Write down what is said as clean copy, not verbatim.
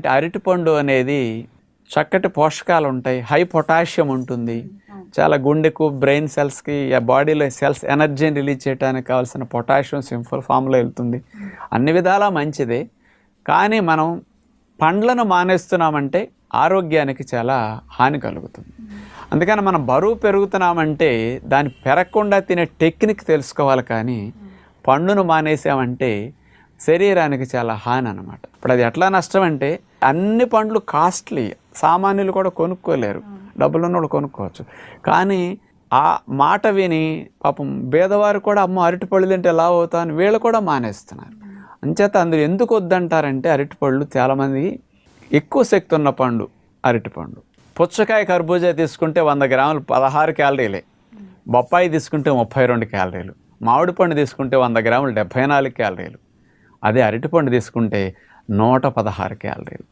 అంటే అరటిపండు అనేది చక్కటి పోషకాలు ఉంటాయి, హై పొటాషియం ఉంటుంది, చాలా గుండెకు బ్రెయిన్ సెల్స్కి బాడీలో సెల్స్ ఎనర్జీని రిలీజ్ చేయడానికి కావాల్సిన పొటాషియం సింపుల్ ఫామ్లో వెళ్తుంది, అన్ని విధాలా మంచిదే. కానీ మనం పండ్లను మానేస్తున్నామంటే ఆరోగ్యానికి చాలా హాని కలుగుతుంది. అందుకని మనం బరువు పెరుగుతున్నామంటే దాన్ని పెరగకుండా తినే టెక్నిక్ తెలుసుకోవాలి. కానీ పండును మానేసామంటే శరీరానికి చాలా హాని అన్నమాట. ఇప్పుడు అది ఎట్లా నష్టం అంటే అన్ని పండ్లు కాస్ట్లీ, సామాన్యులు కూడా కొనుక్కోలేరు, డబ్బులు ఉన్నోళ్ళు కొనుక్కోవచ్చు. కానీ ఆ మాట విని పాపం పేదవారు కూడా అమ్మ అరటిపళ్ళు తింటే ఎలా అవుతా అని వీళ్ళు కూడా మానేస్తున్నారు. అంచేత అందరూ ఎందుకు వద్దంటారంటే అరటిపళ్ళు చాలామంది ఎక్కువ శక్తి ఉన్న పండు అరటిపండు. పుచ్చకాయ కర్బూజా తీసుకుంటే 100 గ్రాములు 16 క్యాలరీలే, బొప్పాయి తీసుకుంటే 32 క్యాలరీలు, మామిడి పండు తీసుకుంటే 100 గ్రాములు 74 క్యాలరీలు, అదే అరటిపండు తీసుకుంటే 116 క్యాలరీలు.